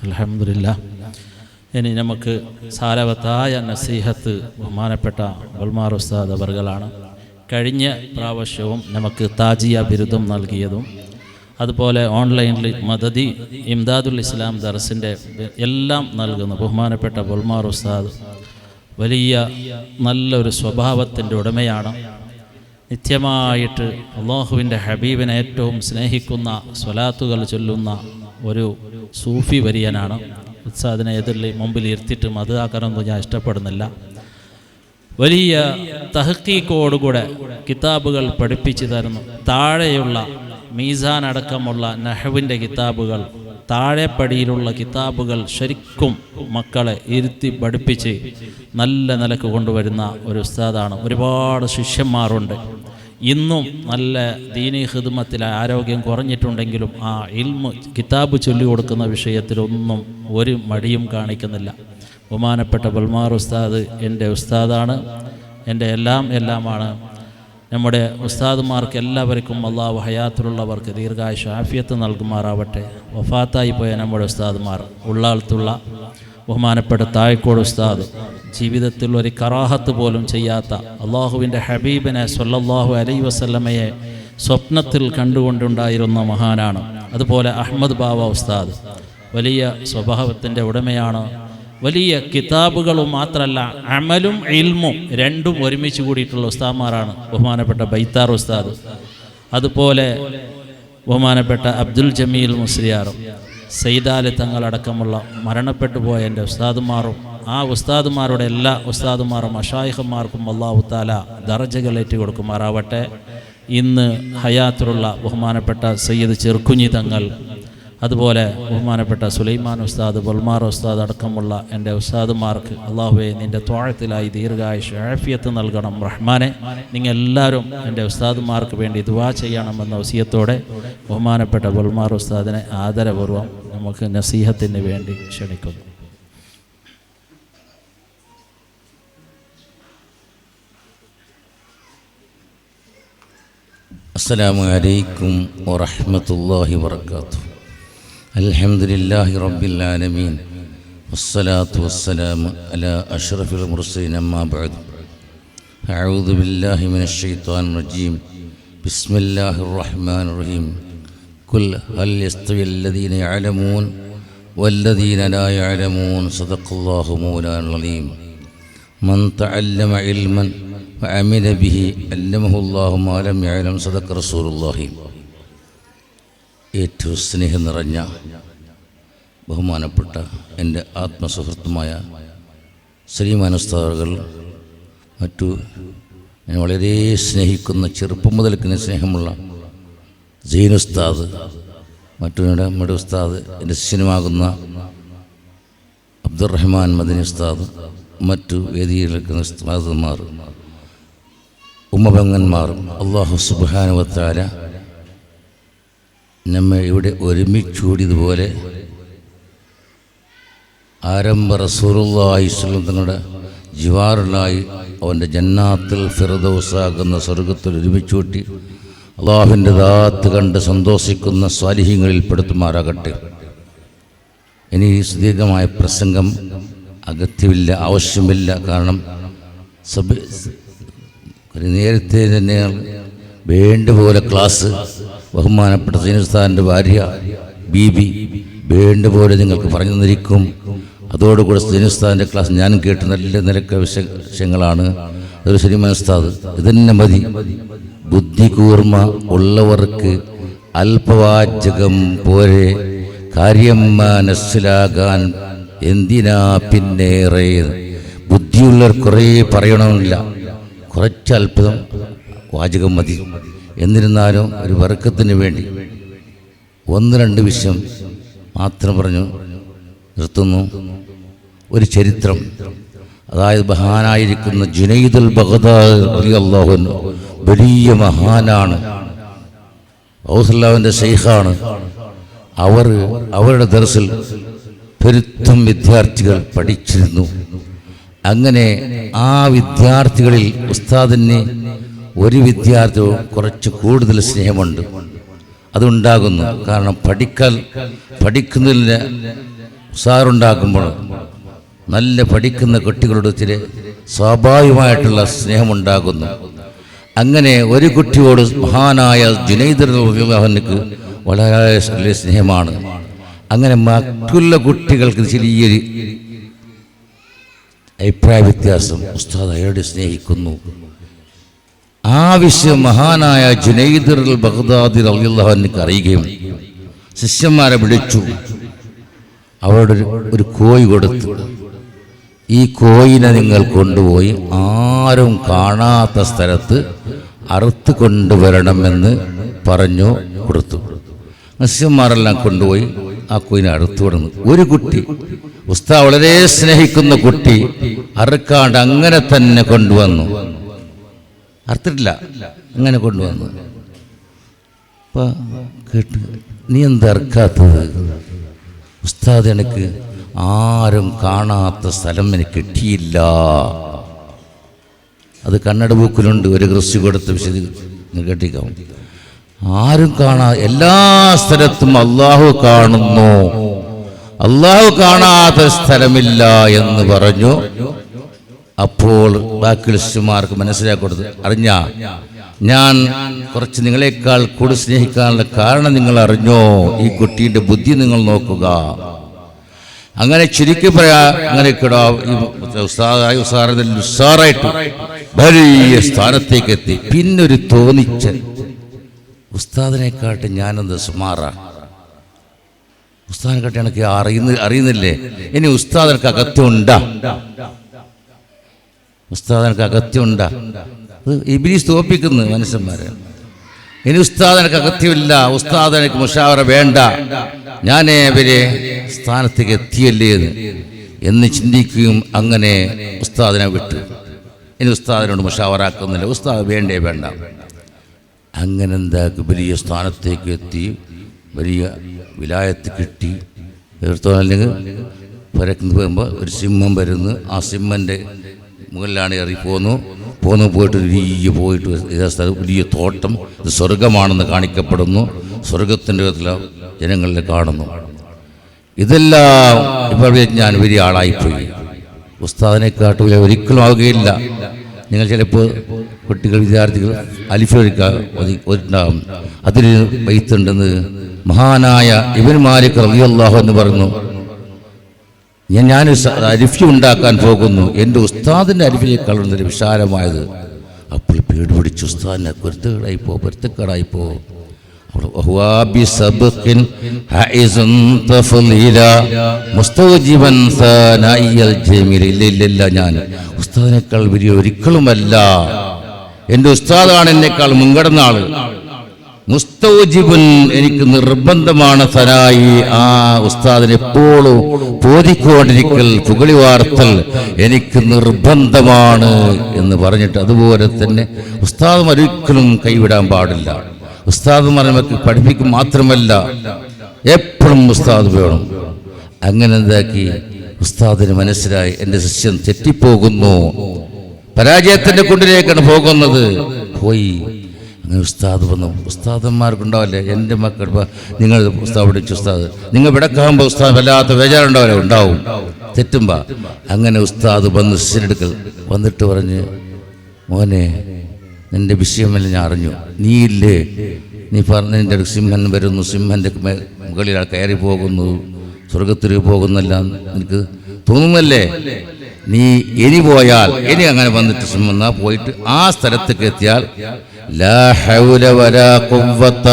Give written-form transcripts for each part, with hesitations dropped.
അൽഹംദുലില്ലാഹ്. ഇനി നമുക്ക് സാരവത്തായ നസീഹത്ത് ബഹുമാനപ്പെട്ട ബൽമാർ ഉസ്താദ് അവർകളാണ്. കഴിഞ്ഞ പ്രാവശ്യവും നമുക്ക് താജിയ ബിരുദം നൽകിയതും അതുപോലെ ഓൺലൈനിൽ മദദി ഇംദാദുൽ ഇസ്ലാം ദർസിൻ്റെ എല്ലാം നൽകുന്ന ബഹുമാനപ്പെട്ട ബൽമാർ ഉസ്താദ് വലിയ നല്ലൊരു സ്വഭാവത്തിൻ്റെ ഉടമയാണ്. നിത്യമായിട്ട് അള്ളാഹുവിൻ്റെ ഹബീബിനെ ഏറ്റവും സ്നേഹിക്കുന്ന സ്വലാത്തുകൾ ചൊല്ലുന്ന ഒരു സൂഫി വര്യനാണ്. ഉസ്താദിനെ എതിരിൽ മുമ്പിൽ ഇരുത്തിയിട്ട് മതാക്കാനൊന്നും ഞാൻ ഇഷ്ടപ്പെടുന്നില്ല. വലിയ തഹ്ഖീഖോടുകൂടെ കിതാബുകൾ പഠിപ്പിച്ചു തരുന്നു. താഴെയുള്ള മീസാൻ അടക്കമുള്ള നഹ്വിൻ്റെ കിതാബുകൾ, താഴെപ്പടിയിലുള്ള കിതാബുകൾ ശരിക്കും മക്കളെ ഇരുത്തി പഠിപ്പിച്ച് നല്ല നിലക്ക് കൊണ്ടുവരുന്ന ഒരു ഉസ്താദാണ്. ഒരുപാട് ശിഷ്യന്മാരുണ്ട്. ഇന്നും നല്ല ദീനി ഖിദ്മത്തിലെ ആരോഗ്യം കുറഞ്ഞിട്ടുണ്ടെങ്കിലും ആ ഇൽമു കിതാബ് ചൊല്ലിക്കൊടുക്കുന്ന വിഷയത്തിലൊന്നും ഒരു മടിയും കാണിക്കുന്നില്ല. ബഹുമാനപ്പെട്ട ബൽമാർ ഉസ്താദ് എൻ്റെ ഉസ്താദാണ്, എൻ്റെ എല്ലാമാണ്. നമ്മുടെ ഉസ്താദുമാർക്ക് എല്ലാവർക്കും അള്ളാഹു ഹയാത്തിലുള്ളവർക്ക് ദീർഘായുസ്സും ആഫിയത്ത് നൽകുമാറാവട്ടെ. വഫാത്തായി പോയ നമ്മുടെ ഉസ്താദുമാർ, ഉള്ളാളത്തുള്ള ബഹുമാനപ്പെട്ട താഴക്കോട് ഉസ്താദ് ജീവിതത്തിൽ ഒരു കറാഹത്ത് പോലും ചെയ്യാത്ത അള്ളാഹുവിൻ്റെ ഹബീബിനെ സ്വല്ലല്ലാഹു അലൈഹി വസല്ലമയെ സ്വപ്നത്തിൽ കണ്ടുകൊണ്ടുണ്ടായിരുന്ന മഹാനാണ്. അതുപോലെ അഹമ്മദ് ബാവ ഉസ്താദ് വലിയ സ്വഭാവത്തിൻ്റെ ഉടമയാണ്. വലിയ കിതാബുകളും മാത്രമല്ല അമലും ഇൽമും രണ്ടും ഒരുമിച്ച് കൂടിയിട്ടുള്ള ഉസ്താദുമാരാണ് ബഹുമാനപ്പെട്ട ബൈത്താർ ഉസ്താദ്. അതുപോലെ ബഹുമാനപ്പെട്ട അബ്ദുൽ ജമീൽ മുസ്ലിയാറും സയ്യിദാലി തങ്ങളടക്കമുള്ള മരണപ്പെട്ടു പോയ എൻ്റെ ഉസ്താദുമാറും ആ ഉസ്താദുമാരുടെ എല്ലാ ഉസ്താദുമാരും മശായിഖന്മാർക്കും അല്ലാഹു തആല ദറജകൾ ഏറ്റുകൊടുക്കുമാറാവട്ടെ. ഇന്ന് ഹയാത്തിലുള്ള ബഹുമാനപ്പെട്ട സയ്യിദ് ചെറുക്കുഞ്ഞി തങ്ങൾ, അതുപോലെ ബഹുമാനപ്പെട്ട സുലൈമാൻ ഉസ്താദ്, ബൽമാർ ഉസ്താദ് അടക്കമുള്ള എൻ്റെ ഉസ്താദുമാർക്ക് അള്ളാഹുവേ നിൻ്റെ ത്വാഅത്തിലായി ദീർഘായുസ്സും ആഫിയത്ത് നൽകണം റഹ്മാനെ. നിങ്ങൾ എല്ലാവരും എൻ്റെ ഉസ്താദുമാർക്ക് വേണ്ടി ദുആ ചെയ്യണമെന്ന വസിയത്തോടെ ബഹുമാനപ്പെട്ട ബൽമാർ ഉസ്താദിനെ ആദരപൂർവ്വം നമുക്ക് നസീഹത്തിന് വേണ്ടി ക്ഷണിക്കുന്നു. അസ്സലാമു അലൈക്കും വറഹ്മത്തുള്ളാഹി വബറകാതുഹു. അൽഹംദുലില്ലാഹി റബ്ബിൽ ആലമീൻ വസ്സലാത്തു വസ്സലാമു അലാ അഷ്റഫിൽ മുർസലീൻ അമ്മാ ബഅദ്. അഊദു ബില്ലാഹി മിനശ് ശൈത്വാനിർ റജീം. ബിസ്മില്ലാഹിർ റഹ്മാനിർ റഹീം. ഖുൽ ഹൽ യസ്തവിൽ ലദീന യഅലമൂൻ വല്ലദീന ലാ യഅലമൂൻ. സദഖല്ലാഹു മൗലാനൽ അലീം. മൻ തഅല്ലമ ഇൽമൻ വഅമില ബിഹി അല്ലമഹുല്ലാഹു മാ ലം യഅലം. സദഖ റസൂലുള്ളാഹി. ഏറ്റവും സ്നേഹം നിറഞ്ഞ ബഹുമാനപ്പെട്ട എൻ്റെ ആത്മസുഹൃത്തുമായ സലീമാൻ ഉസ്താദുകൾ, മറ്റു ഞാൻ വളരെ സ്നേഹിക്കുന്ന ചെറുപ്പം മുതൽക്കിന് സ്നേഹമുള്ള സൈൻ ഉസ്താദ്, മറ്റു നമ്മുടെ ഉസ്താദ് എൻ്റെ ശിഷ്യനുമാകുന്ന അബ്ദുറഹ്മാൻ മദനി ഉസ്താദ്, മറ്റു വേദിയിൽ നിൽക്കുന്ന ഉസ്താദുമാർ, ഉമ്മപെങ്ങന്മാർ, അല്ലാഹു സുബ്ഹാനഹു വ തആല നമ്മെ ഇവിടെ ഒരുമിച്ചുകൂടിയതുപോലെ ആരംഭ റസൂലുള്ളാഹി സ്വല്ലല്ലാഹു അലൈഹി തങ്ങളുടെ ജിവാറിലായി അവൻ്റെ ജന്നാത്തുൽ ഫിർദൗസാകുന്ന സ്വർഗത്തിൽ ഒരുമിച്ചുകൂട്ടി അള്ളാഹുവിൻ്റെ ദാത്ത് കണ്ട് സന്തോഷിക്കുന്ന സ്വാലിഹീങ്ങളിൽ പെടുത്തുമാറാകട്ടെ. ഇനി സുദീർഘമായ പ്രസംഗം അഗത്യമില്ല, ആവശ്യമില്ല. കാരണം നേരത്തെ തന്നെ വേണ്ടുപോലെ ക്ലാസ് ബഹുമാനപ്പെട്ട സൈൻ ഉസ്താദിൻ്റെ ഭാര്യ ബീബി വേണ്ടുപോലെ നിങ്ങൾക്ക് പറഞ്ഞു തന്നിരിക്കും. അതോടുകൂടെ സൈൻ ഉസ്താദിൻ്റെ ക്ലാസ് ഞാനും കേട്ട് നല്ല നിലക്ക വിഷയങ്ങളാണ്. അതൊരു സലീമാൻ ഉസ്താദ് ഇതന്നെ മതി. ബുദ്ധി കൂർമ്മ ഉള്ളവർക്ക് അല്പവാചകം പോരെ, കാര്യം മനസ്സിലാകാൻ എന്തിനാ പിന്നേറെ. ബുദ്ധിയുള്ളവർ കുറേ പറയണമെന്നില്ല, കുറച്ച് അല്പം വാചകം മതി. എന്നിരുന്നാലും ഒരു വർക്കത്തിന് വേണ്ടി ഒന്ന് രണ്ട് വിഷയം മാത്രം പറഞ്ഞു നിർത്തുന്നു. ഒരു ചരിത്രം, അതായത് മഹാനായിരിക്കുന്ന ജുനൈദുൽ ബഗ്ദാദി റളിയല്ലാഹു അൻഹു വലിയ മഹാനാണ്, ഔസുല്ലാവിൻ്റെ ശൈഖാണ്. അവരുടെ ദർസിൽ പെരുത്തും വിദ്യാർത്ഥികൾ പഠിച്ചിരുന്നു. അങ്ങനെ ആ വിദ്യാർത്ഥികളിൽ ഉസ്താദിന് ഒരു വിദ്യാർത്ഥി കുറച്ച് കൂടുതൽ സ്നേഹമുണ്ട്. അതുണ്ടാകുന്നു. കാരണം പഠിക്കുന്നതിന് സാറുണ്ടാക്കുമ്പോൾ നല്ല പഠിക്കുന്ന കുട്ടികളോട് ഇത്തിരി സ്വാഭാവികമായിട്ടുള്ള സ്നേഹമുണ്ടാകുന്നു. അങ്ങനെ ഒരു കുട്ടിയോട് മഹാനായ ജുനൈദ് റളിയല്ലാഹുവിന് വളരെ സ്നേഹമാണ്. അങ്ങനെ മറ്റുള്ള കുട്ടികൾക്ക് ചെറിയൊരു അഭിപ്രായ വ്യത്യാസം, ഉസ്താദ് അയാളെ സ്നേഹിക്കുന്നു. ആ വിഷയം മഹാനായ ജുനൈദ് ബഗ്ദാദി റളിയല്ലാഹുവിന് അറിയുകയും ശിഷ്യന്മാരെ വിളിച്ചു. അവരോട് ഒരു കോഴി കൊടുത്തു. ഈ കോഴിനെ നിങ്ങൾ കൊണ്ടുപോയി ആരും കാണാത്ത സ്ഥലത്ത് അറുത്ത് കൊണ്ടുവരണമെന്ന് പറഞ്ഞു കൊടുത്തു. ശിഷ്യന്മാരെല്ലാം കൊണ്ടുപോയി ആ കോഴിനെ അറുത്തു കൊടുന്നു. ഒരു കുട്ടി, ഉസ്താദ് വളരെ സ്നേഹിക്കുന്ന കുട്ടി, അറുക്കാണ്ട് അങ്ങനെ തന്നെ കൊണ്ടുവന്നു. അറുത്തിട്ടില്ല, അങ്ങനെ കൊണ്ടുവന്നു. അപ്പം കേട്ടു, നീ എന്താ ഇറക്കാത്തത്? ഉസ്താദ്, എനിക്ക് ആരും കാണാത്ത സ്ഥലം എനിക്ക് കിട്ടിയില്ല. അത് കന്നഡ ബുക്കിലുണ്ട്, ഒരു കൃഷി കൊടുത്ത വിശദീകരിച്ച് കേട്ടിക്കാം. ആരും എല്ലാ സ്ഥലത്തും അള്ളാഹു കാണുന്നു, അള്ളാഹു കാണാത്ത സ്ഥലമില്ല എന്ന് പറഞ്ഞു. അപ്പോൾ ബാക്കി ശിഷ്യന്മാർക്ക് മനസ്സിലാക്കി കൊടുത്ത്, ഞാൻ കുറച്ച് നിങ്ങളെക്കാൾ കൂടുതൽ സ്നേഹിക്കാനുള്ള കാരണം നിങ്ങൾ അറിഞ്ഞോ? ഈ കുട്ടീൻ്റെ ബുദ്ധി നിങ്ങൾ നോക്കുക. അങ്ങനെ ചുരുക്കി പറയാ, അങ്ങനെ ഉസാറായിട്ട് വലിയ സ്ഥാനത്തേക്ക് എത്തി. പിന്നൊരു തോന്നിച്ച, ഉസ്താദിനെക്കാട്ട് ഞാനെന്ത് സുമാറാ, ഉസ്താദിനെക്കാട്ട് എനിക്ക് അറിയുന്നില്ലേ? ഇനി ഉസ്താദിനൊക്കെ അകത്യമുണ്ടാ, ഉസ്താദിനൊക്കെ അകത്യമുണ്ടാ? ഇബ്ലീസ് തോപ്പിക്കുന്നു മനുഷ്യന്മാരെ. ഇനി ഉസ്താദിനൊക്കെ അകത്യമില്ല, ഉസ്താദിനൊക്കെ മുഷാവറ വേണ്ട, ഞാൻ അവരെ സ്ഥാനത്തേക്ക് എത്തിയല്ലേ എന്ന് ചിന്തിക്കുകയും അങ്ങനെ ഉസ്താദിനെ വിട്ടു. ഇനി ഉസ്താദിനോട് മുഷാവറാക്കുന്നില്ല, ഉസ്താദ് വേണ്ടേ വേണ്ട. അങ്ങനെ എന്താക്കി വലിയ സ്ഥാനത്തേക്ക് എത്തി, വലിയ വിലായത്ത് കിട്ടി. അല്ലെങ്കിൽ പരക്കുന്നു പോകുമ്പോൾ ഒരു സിംഹം വരുന്നു. ആ സിംഹൻ്റെ മുകളിലാണ് ഇറങ്ങി പോയിട്ട് ഇതേ സ്ഥലം വലിയ തോട്ടം, ഇത് സ്വർഗമാണെന്ന് കാണിക്കപ്പെടുന്നു. സ്വർഗത്തിൻ്റെ ജനങ്ങളിൽ കാണുന്നു. ഇതെല്ലാം ഇപ്പോൾ ഞാൻ വലിയ ആളായിപ്പോയി, ഉസ്താദിനെക്കാട്ട് ഒരിക്കലും ആവുകയില്ല. നിങ്ങൾ ചിലപ്പോൾ കുട്ടികൾ, വിദ്യാർത്ഥികൾ അലിഫൊരുണ്ടാകും. അതിൽ വൈത്തുണ്ടെന്ന് മഹാനായ ഇബ്നു മാലിക് റളിയല്ലാഹു അൻഹു പറഞ്ഞു, ഞാൻ അരിഫി ഉണ്ടാക്കാൻ പോകുന്നു, എൻ്റെ ഉസ്താദിൻ്റെ അരിഫിനേക്കാൾ വിശാലമായത്. അപ്പോൾ പേടി പിടിച്ച് ഉസ്താദിനെ പൊരുത്തക്കേടായിപ്പോ. ഞാൻ ഉസ്താദിനേക്കാൾ വലിയ ഒരിക്കലുമല്ല, എൻ്റെ ഉസ്താദാണ് എന്നേക്കാൾ മുൻകടന്ന ആള്. മുസ്തൗജിബുൻ, എനിക്ക് നിർബന്ധമാണ് സനായി, ആ ഉസ്താദിനെ എപ്പോഴും പോതിക്കൊണ്ടിരിക്കൽ, പുകഴി വാർത്തൽ എനിക്ക് നിർബന്ധമാണ് എന്ന് പറഞ്ഞിട്ട്, അതുപോലെ തന്നെ ഉസ്താദ് ഒരിക്കലും കൈവിടാൻ പാടില്ല. ഉസ്താദ് നമുക്ക് പഠിപ്പിക്കും മാത്രമല്ല, എപ്പോഴും ഉസ്താദ് വേണം. അങ്ങനെ എന്താക്കി ഉസ്താദിന് മനസ്സിലായി, എൻ്റെ ശിഷ്യൻ തെറ്റിപ്പോകുന്നു, പരാജയത്തിൻ്റെ കുണ്ടിലേക്കാണ് പോകുന്നത്. പോയി അങ്ങനെ ഉസ്താദ് വന്നു. ഉസ്താദന്മാർക്കുണ്ടാവില്ലേ, എൻ്റെ മക്കൾ നിങ്ങൾ ഉസ്താദ് പഠിച്ചു, ഉസ്താദ് നിങ്ങൾ വിടക്കാകുമ്പോൾ ഉസ്താദ് വല്ലാത്ത ബേജാറുണ്ടാവില്ലേ, ഉണ്ടാവും തെറ്റുമ്പോൾ. അങ്ങനെ ഉസ്താദ് വന്ന് ശിഷ്യനെടുക്കൽ വന്നിട്ട് പറഞ്ഞ്, മോനെ നിൻ്റെ വിഷയമെല്ലാം ഞാൻ അറിഞ്ഞു, നീയില്ലേ, നീ പറഞ്ഞ നിൻ്റെ സിംഹൻ വരുന്നു, സിംഹൻ്റെ മുകളിൽ കയറി പോകുന്നു, സ്വർഗത്തിൽ പോകുന്നല്ല എനിക്ക് തോന്നുന്നല്ലേ? നീ ഇനി പോയാൽ, ഇനി അങ്ങനെ വന്നിട്ട് സിംഹം പോയിട്ട് ആ സ്ഥലത്തേക്ക് എത്തിയാൽ ലാ ഹൗല വലാ ഖുവ്വത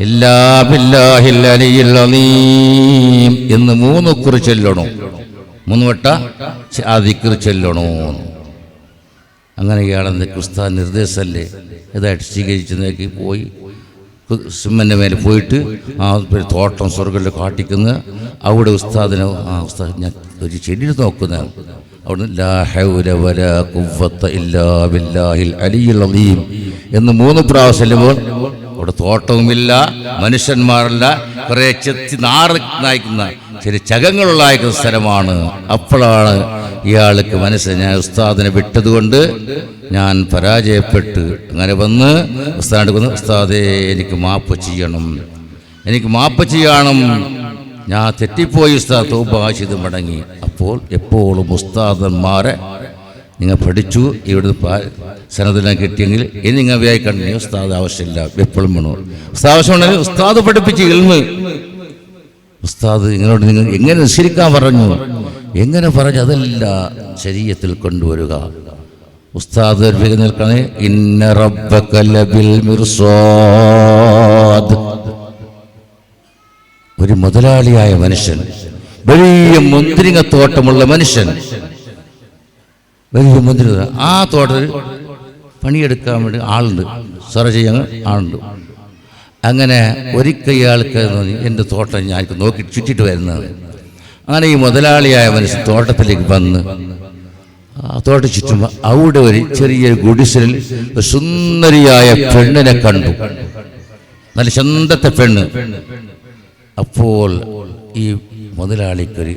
ഇല്ലാ ബില്ലാഹിൽ അലിയിൽ അലീം എന്ന് 3 കുറി ചൊല്ലണം. 3 വട്ട ആ ദിക്ർ ചൊല്ലണോ. അങ്ങനെ ഇയാളെന്തൊക്കെ ഉസ്താദ് നിർദ്ദേശമല്ലേ ഇതായിട്ട് സ്വീകരിച്ചെന്നേക്ക് പോയി സിംഹൻ്റെ മേലെ പോയിട്ട് ആ തോട്ടം സ്വർഗ്ഗത്തിൽ കാട്ടിക്കുന്ന അവിടെ ഉസ്താദിനെ, ആ ഉസ്താദ് ഞാൻ ഒരു ചെടിയിൽ നോക്കുന്ന അവിടെ ലാ ഹൗല വലാ ഖുവ്വത ഇല്ലാ ബില്ലാഹിൽ അലിയിൽ അലീം എന്ന് 3 പ്രാവശ്യം ചെല്ലുമ്പോൾ അവിടെ തോട്ടവുമില്ല, മനുഷ്യന്മാരല്ല, കുറേ ചെത്തി നായിക്കുന്ന ചില ചകങ്ങളുള്ളായിരിക്കുന്ന സ്ഥലമാണ്. അപ്പോഴാണ് ഇയാൾക്ക് മനസ്സിലായി, ഞാൻ ഉസ്താദിനെ വിട്ടതുകൊണ്ട് ഞാൻ പരാജയപ്പെട്ട്. അങ്ങനെ വന്ന് ഉസ്താദ്, ഉസ്താദേ എനിക്ക് മാപ്പ് ചെയ്യണം, എനിക്ക് മാപ്പ് ചെയ്യണം, ഞാൻ തെറ്റിപ്പോയി ഉസ്താദ്, തൗബ ചെയ്ത് മടങ്ങി. അപ്പോൾ എപ്പോഴും ഉസ്താദന്മാരെ നിങ്ങൾ പഠിച്ചു, ഇവിടുന്ന് സനതെല്ലാം കിട്ടിയെങ്കിൽ ഇനി നിങ്ങൾ വ്യാഖ്യാനിക്കണമെങ്കിൽ ഉസ്താദ് ആവശ്യമില്ല, എപ്പോഴും വേണോ ഉസ്താദ് ആവശ്യമുണ്ടെങ്കിൽ ഉസ്താദ് പഠിപ്പിച്ച് ഇൽമ്. ഉസ്താദ് നിങ്ങളോട് നിങ്ങൾ എങ്ങനെ നിസ്കരിക്കാൻ പറഞ്ഞു, എങ്ങനെ പറഞ്ഞു, അതല്ല ശരീഅത്തിൽ കൊണ്ടുവരിക. ഉസ്താദ് നിൽക്കണേ, ഇന്ന റബ്ബക ലബിൽ മിർസാദ്. ഒരു മുതലാളിയായ മനുഷ്യൻ, വലിയ മുന്തിരിങ്ങത്തോട്ടമുള്ള മനുഷ്യൻ, വലിയ മുന്തിരി, ആ തോട്ടത്തിൽ പണിയെടുക്കാൻ വേണ്ടി ആളുണ്ട്, സെർവ് ചെയ്യാൻ ആളുണ്ട്. അങ്ങനെ ഒരിക്കൽ ഇയാൾക്ക് എൻ്റെ തോട്ടം ഞാൻ നോക്കി ചുറ്റിട്ട് വരുന്നത്. അങ്ങനെ ഈ മുതലാളിയായ മനുഷ്യൻ തോട്ടത്തിലേക്ക് വന്ന് ആ തോട്ടം ചുറ്റുമ്പോൾ അവിടെ ഒരു ചെറിയൊരു ഗുഡിസലിൽ ഒരു സുന്ദരിയായ പെണ്ണിനെ കണ്ടു, നല്ല ചന്തത്തെ പെണ്ണ്. അപ്പോൾ ഈ മുതലാളിക്കൊരു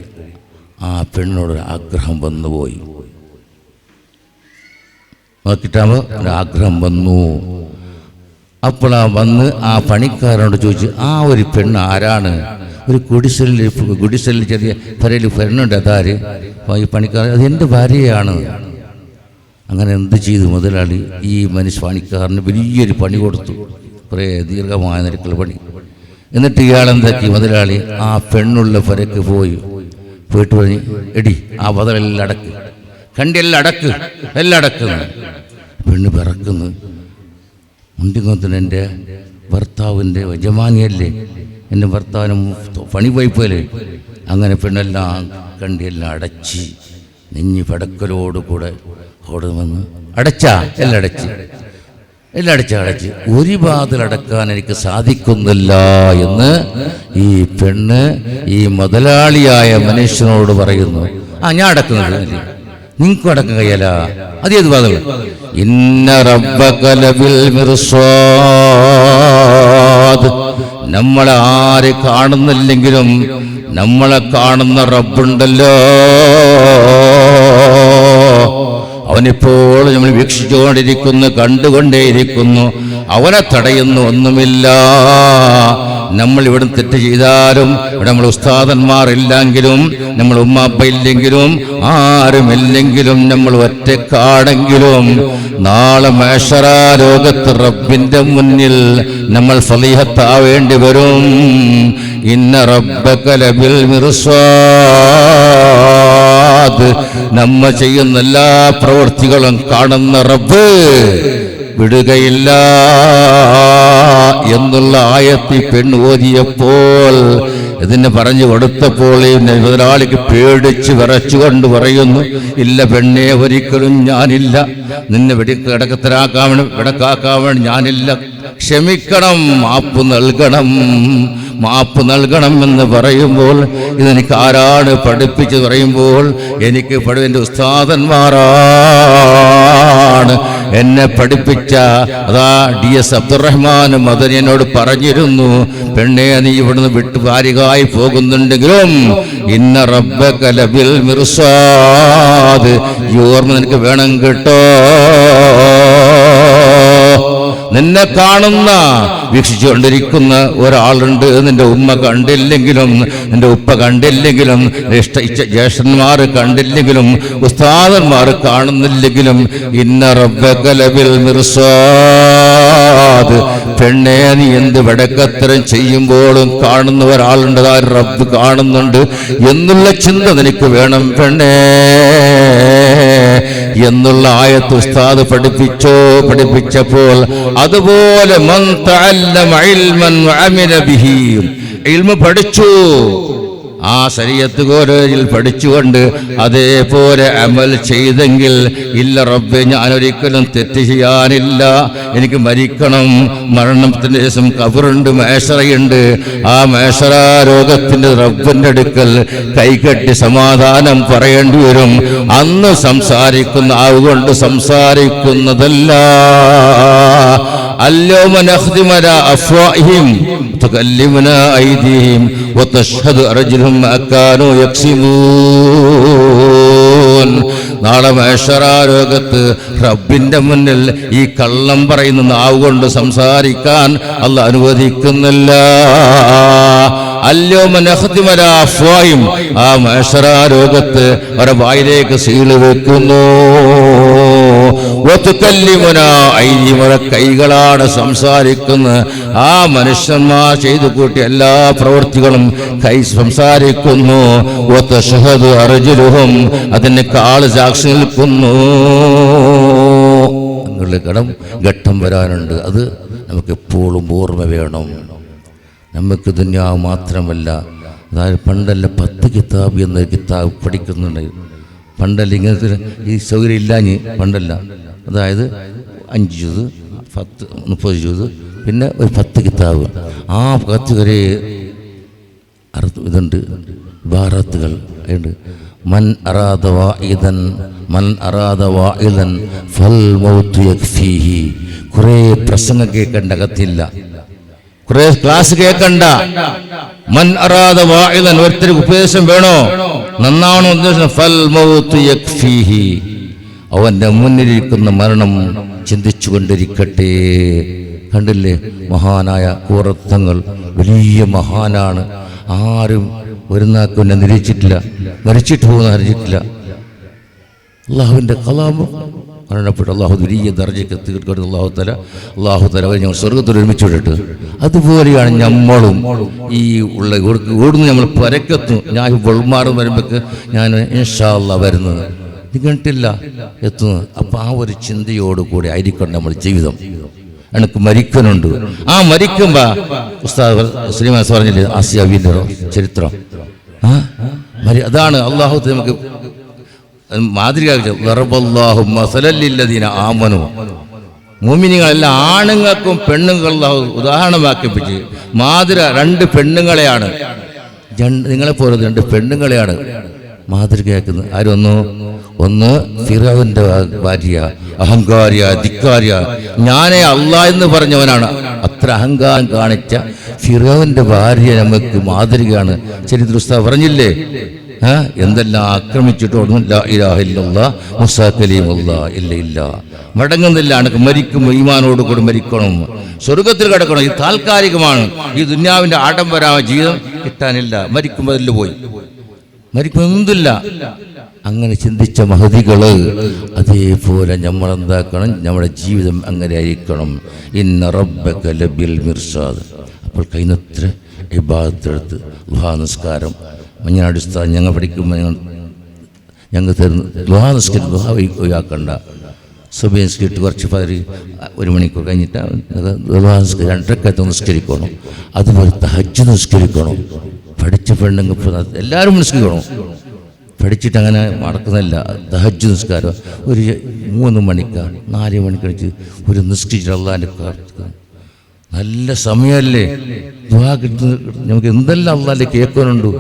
ആ പെണ്ണിനോട് ആഗ്രഹം വന്നുപോയി. നോക്കിട്ടാകുമ്പോൾ ഒരാഗ്രഹം വന്നു. അപ്പോൾ ആ വന്ന് ആ പണിക്കാരനോട് ചോദിച്ചു, ആ ഒരു പെണ്ണ് ആരാണ്? ഒരു ഗുഡിസലിൽ ചെറിയ പെരയിൽ പെണ്ണുണ്ട്, അതാര്? അപ്പോൾ ഈ പണിക്കാരൻ, അത് എൻ്റെ ഭാര്യയാണ്. അങ്ങനെ എന്ത് ചെയ്തു മുതലാളി? ഈ പണിക്കാരന് വലിയൊരു പണി കൊടുത്തു, കുറേ ദീർഘമായ നിരക്കുള്ള പണി. എന്നിട്ട് ഇയാളെന്താക്കി, മുതലാളി ആ പെണ്ണുള്ള പെരക്ക് പോയിട്ട് പറഞ്ഞ്, എടി ആ വതലെല്ലാം അടക്ക്, കണ്ടിയെല്ലാം അടക്ക്, എല്ലാം അടക്കുന്നു. പെണ്ണ് പിറക്കുന്നു. മുണ്ടിങ്ങോത്തിന് എൻ്റെ ഭർത്താവിൻ്റെ യജമാനിയല്ലേ, എൻ്റെ ഭർത്താവിനും പണി പോയിപ്പോലെ. അങ്ങനെ പെണ്ണെല്ലാം കണ്ടിയെല്ലാം അടച്ച് നെഞ്ഞി പടക്കലോടുകൂടെ അവിടെ വന്ന് എല്ലാം അടച്ച് ഒരു വാതിലടക്കാൻ എനിക്ക് സാധിക്കുന്നില്ല എന്ന് ഈ പെണ്ണ് ഈ മുതലാളിയായ മനുഷ്യനോട് പറയുന്നു. ഞാൻ അടക്കുന്നുണ്ട്, നിങ്ങൾക്കും അടക്കം കഴിയല. അതേത് വാതിൽ? ഇന്ന റബ്ബക ലബിൽ മിർസാദ്. നമ്മളെ ആര് കാണുന്നില്ലെങ്കിലും നമ്മളെ കാണുന്ന റബ്ബുണ്ടല്ലോ, അവനിപ്പോൾ നമ്മൾ വീക്ഷിച്ചുകൊണ്ടിരിക്കുന്നു, കണ്ടുകൊണ്ടേയിരിക്കുന്നു. അവനെ തടയുന്നു ഒന്നുമില്ല. നമ്മൾ ഇവിടെ തെറ്റ് ചെയ്താലും, ഇവിടെ നമ്മൾ ഉസ്താദന്മാരില്ലെങ്കിലും, നമ്മൾ ഉമ്മാപ്പ ഇല്ലെങ്കിലും, ആരുമില്ലെങ്കിലും, നമ്മൾ ഒറ്റക്കാണെങ്കിലും, നാളെ മഹ്ശറാ ലോകത്ത് റബ്ബിന്റെ മുന്നിൽ നമ്മൾ ഫളീഹത്താവേണ്ടി വരും. ഇന്ന റബ്ബക ലബിൽ മിർസാദ്. നമ്മ ചെയ്യുന്ന എല്ലാ പ്രവൃത്തികളും കാണുന്ന റബ്ബ് വിടുകയില്ല എന്നുള്ള ആയത്തി പെണ്ണ് ഓതിയപ്പോൾ, ഇതിനെ പറഞ്ഞു കൊടുത്തപ്പോൾ മുതലാളിക്ക് പേടിച്ച് വിറച്ചുകൊണ്ട് പറയുന്നു, ഇല്ല പെണ്ണെ, ഒരിക്കലും ഞാനില്ല. നിന്നെ വെടക്കാക്കാൻ ഞാനില്ല. ക്ഷമിക്കണം, മാപ്പ് നൽകണം എന്ന് പറയുമ്പോൾ, ഇതെനിക്ക് ആരാണ് പഠിപ്പിച്ച് പറയുമ്പോൾ, എനിക്ക് എൻ്റെ ഉസ്താദന്മാരാണ് എന്നെ പഠിപ്പിച്ച. അതാ DS അബ്ദുറഹ്മാൻ മദനി എന്നോട് പറഞ്ഞിരുന്നു, പെണ്ണെ നീ ഇവിടുന്ന് വിട്ട് ഭാര്യകായി പോകുന്നുണ്ടെങ്കിലും ഇന്ന റബ്ബക ലബിൽ മിർസാദ്, ഈ ഓർമ്മ നിനക്ക് വേണം കേട്ടോ. നിന്നെ കാണുന്ന വീക്ഷിച്ചുകൊണ്ടിരിക്കുന്ന ഒരാളുണ്ട്. നിന്റെ ഉമ്മ കണ്ടില്ലെങ്കിലും, നിന്റെ ഉപ്പ കണ്ടില്ലെങ്കിലും, ജ്യേഷ്ഠന്മാർ കണ്ടില്ലെങ്കിലും, ഉസ്താദന്മാർ കാണുന്നില്ലെങ്കിലും, ഇന്ന റബ്ബക ലബിൽ മിർസാദ്. പെണ്ണെ നീ എന്ത് വെടക്കത്തരം ചെയ്യുമ്പോഴും കാണുന്ന ഒരാളുണ്ട്, ആ റബ്ബ് കാണുന്നുണ്ട് എന്നുള്ള ചിന്ത നിനക്ക് വേണം പെണ്ണേ എന്നുള്ള ആയത്ത് ഉസ്താദ് പഠിപ്പിച്ചപ്പോൾ, അതുപോലെ മൻ തഅല്ലമ ഇൽമൻ വഅമില ബിഹി, ഇൽമ പഠിച്ചു, ആ ശരീഅത്ത് കോലേജിൽ പഠിച്ചുകൊണ്ട് അതേപോലെ അമൽ ചെയ്തെങ്കിൽ, ഇല്ല റബ്ബേ ഞാനൊരിക്കലും തെറ്റ് ചെയ്യാനില്ല, എനിക്ക് മരിക്കണം, മരണത്തിന് ശേഷം ഖബറുണ്ട്, മഹ്ശറയുണ്ട്. ആ മഹ്ശറ രോഗത്തിന്റെ റബ്ബിന്റെ അടുക്കൽ കൈകെട്ടി സമാധാനം പറയേണ്ടി വരും. അന്ന് സംസാരിക്കുന്ന ആവുകൊണ്ട് സംസാരിക്കുന്നതല്ല. اليوم نختم على أفواههم وتكلمنا أيديهم وتشهد أرجلهم ما كانوا يكسبون. നാളെ മഹ്ശറാ ലോകത്ത് റബ്ബിന്റെ മുന്നിൽ ഈ കള്ളം പറയുന്ന നാവ് കൊണ്ട് സംസാരിക്കാൻ അല്ലാഹു അനുവദിക്കുന്നില്ല. അല്യോമ നഖ്തിമു അലാ അഫ്വാഹിം, ആ മഹ്ശറ ലോകത്ത് അവരുടെ വായിലേക്ക് സീല് വെക്കുന്നു. വതുകല്ലിമുനാ ഐദിഹിം, കൈകളാണ് സംസാരിക്കുന്ന. ആ മനുഷ്യന്മാർ ചെയ്തു കൂട്ടിയ എല്ലാ പ്രവൃത്തികളും കൈ സംസാരിക്കുന്നു. വതശ്ഹദു അർജുലുഹും, അതിന് കാല് സാക്ഷി നിൽക്കുന്നു. അങ്ങനെയുള്ള ഘട്ടം വരാനുണ്ട്. അത് നമുക്ക് എപ്പോഴും ഓർമ്മ വേണം. നമുക്ക് ദുനിയാവ് മാത്രമല്ല, അതായത് പണ്ടല്ല 10 കിതാബ് എന്ന കിതാബ് പഠിക്കുന്നുണ്ട്. പണ്ടല്ല ഇങ്ങനത്തെ ഈ സൗകര്യം ഇല്ലാഞ്ഞ് പണ്ടല്ല, അതായത് 5 ജുസ് 10 30 ജുസ് പിന്നെ ഒരു 10 കിതാബ്. ആ 10 വരെ ഇതുണ്ട്, ഇബാറത്തുകൾ ഉണ്ട്. മൻ അറാദ വാഇദൻ ഫൽ മൗതു യക്ഫീഹി. കുറേ പ്രസംഗം കേൾക്കേണ്ട അകത്തില്ല, കുറേ ക്ലാസ് കേൾക്കണ്ട. മൻ അറാദ വാഇദൻ, ഒരുത്തർക്ക് ഉപദേശം വേണോ, നന്നാവണോ ഉദ്ദേശം, ഫൽ മൗതു യക്ഫീഹി, അവന്റെ മുന്നിലിരിക്കുന്ന മരണം ചിന്തിച്ചു കൊണ്ടിരിക്കട്ടെ. കണ്ടില്ലേ, മഹാനായ കൂറത്തങ്ങൾ വലിയ മഹാനാണ്. ആരും ഒരു നാക്കുന്നെ നിരീക്ഷിച്ചിട്ടില്ല, മരിച്ചിട്ട് പോകുന്ന അറിഞ്ഞിട്ടില്ല. അള്ളാഹുവിൻ്റെ കലാമ് മരണപ്പെട്ടു. അള്ളാഹു വലിയ ദർജയ്ക്ക് തീർക്കരുത്. അള്ളാഹു തല അവരെ ഞങ്ങൾ സ്വർഗത്തിൽ ഒരുമിച്ച് വിട്ടിട്ട്. അതുപോലെയാണ് നമ്മളും ഈ ഉള്ള ഓടുന്നു. നമ്മൾ പരക്കെത്തും. ഞാൻ വെൾമാറും വരുമ്പോഴേക്ക് ഞാൻ ഇൻഷാ അല്ലാഹ് വരുന്നത് കണ്ടിട്ടില്ല എത്തുന്നത്. അപ്പം ആ ഒരു ചിന്തയോടുകൂടി ആയിരിക്കണം നമ്മൾ ജീവിതം. എനിക്ക് മരിക്കുന്നുണ്ട്. ആ മരിക്കുമ്പോൾ ഉസ്താദ് ശ്രീമാസ് പറഞ്ഞില്ലേ ആസിയാവിൻ്റെ ചരിത്രം, അതാണ് അള്ളാഹു നമുക്ക് മാതൃകയാക്കി. ആമനു, മുഅ്മിനീങ്ങളെല്ലാം ആണുങ്ങൾക്കും പെണ്ണുങ്ങളും അല്ലാഹു ഉദാഹരണമാക്കിപ്പിച്ച് മാതൃക. 2 പെണ്ണുങ്ങളെയാണ്, നിങ്ങളെപ്പോലെ 2 പെണ്ണുങ്ങളെയാണ് മാതൃകയാക്കുന്നത്. ആരൊന്നു, ഒന്ന് ഫിറഔന്റെ ഭാര്യ, അഹങ്കാരിയ, ധിക്കാരിയ, ഞാനേ അല്ലാഹ് എന്ന് പറഞ്ഞവനാണ്. അത്ര അഹങ്കാരം കാണിച്ച ഫിറഔന്റെ ഭാര്യ നമുക്ക് മാതൃകയാണ്. ചരിത്ര ഉസ്താദ് പറഞ്ഞില്ലേ, എന്തെല്ലാം ആക്രമിച്ചിട്ടോടും ലാ ഇലാഹ ഇല്ലല്ലാഹ് മുസാ കലീമുല്ലാഹ്, ഇല്ല മടങ്ങുന്നില്ല. എനിക്ക് മരിക്കും, ഈമാനോട് കൂടി മരിക്കണം, സ്വർഗത്തിൽ കിടക്കണം. ഇത് താൽക്കാലികമാണ്. ഈ ദുനിയാവിന്റെ ആഡംബരമായ ജീവിതം കിട്ടാനില്ല. മരിക്കുമ്പോൾ അതിൽ പോയി മരിക്കുമ്പോൾ എന്തില്ല. അങ്ങനെ ചിന്തിച്ച മഹദികള് അതേപോലെ നമ്മളെന്താക്കണം, നമ്മുടെ ജീവിതം അങ്ങനെ ആയിരിക്കണം. ഇന്ന റബ്ബക ലബിൽ മിർസാദ്. അപ്പോൾ കൈനത്ര ഇബാദത്തെടുത്ത് ദുഹാ നിസ്കാരം, മഞ്ഞാടി ഉസ്താദ് ഞങ്ങൾ പഠിക്കുമ്പോൾ ഞങ്ങൾ തരുന്ന ദുഹാ നിസ്കരിച്ച് ദുഹാ ഒഴിവാക്കണ്ട. സുബഹി നിസ്കരിട്ട് കുറച്ച് 1 മണിക്കൂർ കഴിഞ്ഞിട്ട് ദുഹാ നിസ്കരിച്ച് 2 റക്അത്ത് നിസ്കരിക്കണം. അതുപോലെ തഹജ്ജുദ് നിസ്കരിക്കണം. പഠിച്ച പെണ്ണുങ്ങൾ എല്ലാവരും നിസ്കരിക്കണം. പഠിച്ചിട്ട് അങ്ങനെ മടക്കുന്നില്ല. തഹജ്ജുദ് നിസ്കാരം ഒരു 3 മണിക്കാണ് 4 മണിക്കടിച്ച് ഒരു നിസ്കരിച്ചിട്ട് അള്ളാഹിൻ്റെ പ്രാർത്ഥിക്കുക. നല്ല സമയമല്ലേ, ദുആ കിട്ടുന്ന. നമുക്ക് എന്തെല്ലാം അള്ളാഹിൻ്റെ കേൾക്കാനുണ്ട്.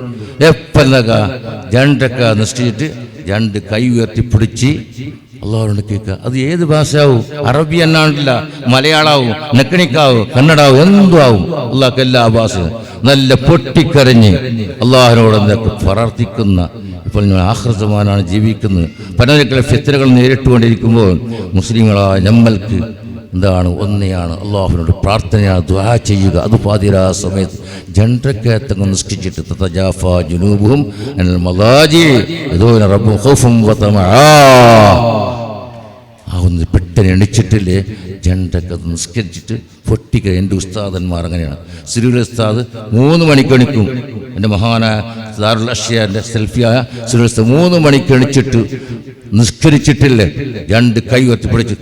എപ്പോഴൊക്കെ 2 നിസ്കരിച്ചിട്ട് 2 കൈ ഉയർത്തി പിടിച്ച് അള്ളാഹുവിനോട് കേൾക്കുക. അത് ഏത് ഭാഷയാവും, അറബി എന്നാണ്ടില്ല, മലയാളാവും, നെക്കണിക്കാവും, കന്നഡാവും, എന്തും ആവും. അള്ളാഹ്ക്ക് എല്ലാ ഭാഷയും നല്ല പൊട്ടിക്കരഞ്ഞ് അള്ളാഹിനോട് എന്തൊക്കെ പ്രാർത്ഥിക്കുന്ന. ഇപ്പോൾ നിങ്ങൾ ആഖിറസമാനാണ് ജീവിക്കുന്നത്. പലതരത്തിലുള്ള ഫിത്നകൾ നേരിട്ടുകൊണ്ടിരിക്കുമ്പോൾ മുസ്ലിങ്ങളായ നമ്മൾക്ക് എന്താണ്, ഒന്നെയാണ് അള്ളാഹുവിനോട് പ്രാർത്ഥനയാണ്, ദുആ ചെയ്യുക. അത് പാതിരാ സമയത്ത് 2 റക്അത്ത് നിസ്കരിച്ചിട്ട് തതജാഫാ ജുനൂബുഹും അനിൽ മളാജി യദൂന റബ്ബുഹും ഖൗഫൻ വതമആ. ഒന്ന് പെട്ടെന്ന് എണിച്ചിട്ടില്ലേ 2 റക്അത്ത് നിസ്കരിച്ചിട്ട് പൊട്ടിക്കുക. എൻ്റെ ഉസ്താദന്മാർ അങ്ങനെയാണ്. സിരുൽ ഉസ്താദ് 3 മണിക്ക് എണിക്കും. എൻ്റെ മഹാനായ ദാറുൽ അഷ്യാൻ്റെ സെൽഫിയായ സിരുൽ ഉസ്താദ് 3 മണിക്ക് എണിച്ചിട്ട് നിസ്കരിച്ചിട്ടില്ലേ 2 കൈ ഉയർത്തി പിടിച്ച്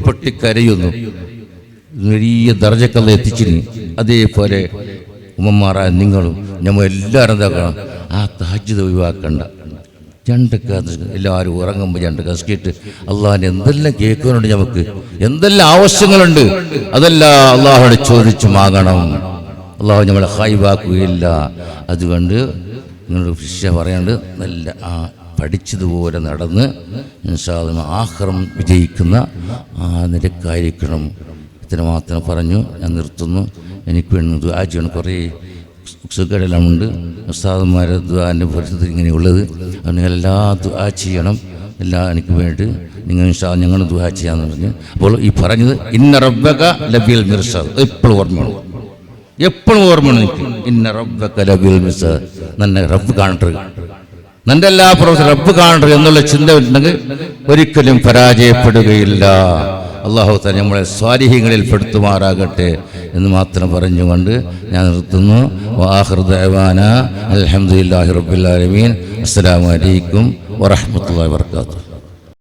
പൊട്ടി കരയുന്നു. വലിയ ദർജക്കല്ല എത്തിച്ചിരുന്നു. അതേപോലെ ഉമ്മമാരായ നിങ്ങളും നമ്മൾ എല്ലാവരും എന്താക്കണം, ആ തഹജ്ജുദ് ഒഴിവാക്കണ്ട. 2 എല്ലാവരും ഉറങ്ങുമ്പോൾ 2 നിസ്കരിച്ചിട്ട് അള്ളാഹിനെ എന്തെല്ലാം കേൾക്കാനുണ്ട്, നമുക്ക് എന്തെല്ലാം ആവശ്യങ്ങളുണ്ട്, അതെല്ലാം അള്ളാഹുവോട് ചോദിച്ചു വാങ്ങണം. അള്ളാഹു നമ്മളെ ഹൈവാക്കുകയില്ല. അതുകൊണ്ട് നിങ്ങളുടെ ശിക്ഷ പറയാണ്ട് നല്ല പഠിച്ചതുപോലെ നടന്ന് ഇൻഷാ അല്ലാഹ് ആഖിറം വിജയിക്കുന്ന ആ നിലക്കായിരിക്കണം. ഇത്ര മാത്രം പറഞ്ഞു ഞാൻ നിർത്തുന്നു. എനിക്ക് വേണ്ടി ദുആ ചെയ്യണം. കുറേ സുഖമെല്ലാം ഉണ്ട്. ഉസ്താദന്മാരെ ദുആൻ്റെ പരിസ്ഥിതി ഇങ്ങനെയുള്ളത്. നിങ്ങളെല്ലാ ദുആ ചെയ്യണം. എല്ലാം എനിക്ക് വേണ്ടി നിങ്ങൾ ഇൻഷാ അല്ലാഹ് ഞങ്ങൾ ദുആ ചെയ്യാമെന്ന് പറഞ്ഞു. അപ്പോൾ ഈ പറഞ്ഞത് ഇന്ന റബ്ബക ലബിൽ മിർസാദ് എപ്പോഴും ഓർമ്മ വേണം. എപ്പോഴും ഓർമ്മ എനിക്ക് ഇന്ന റബ്ബക ലബിൽ മിർസാദ്, നന്നെ റബ്ബ് കാണട്ടെ, നിന്റെ എല്ലാ പ്രവർത്തനം റബ്ബ് കാണട്ടെ എന്നുള്ള ചിന്ത ഉണ്ടെങ്കിൽ ഒരിക്കലും പരാജയപ്പെടുകയില്ല. അല്ലാഹു തആല നമ്മളെ സ്വാലിഹീങ്ങളിൽ പെടുത്തുമാറാകട്ടെ എന്ന് മാത്രം പറഞ്ഞുകൊണ്ട് ഞാൻ നിർത്തുന്നു. വആഖിറു ദഅവാനാ അൽഹംദുലില്ലാഹി റബ്ബിൽ ആലമീൻ. അസ്സലാമു അലൈക്കും വറഹ്മത്തുള്ളാഹി വബറകാതുഹു.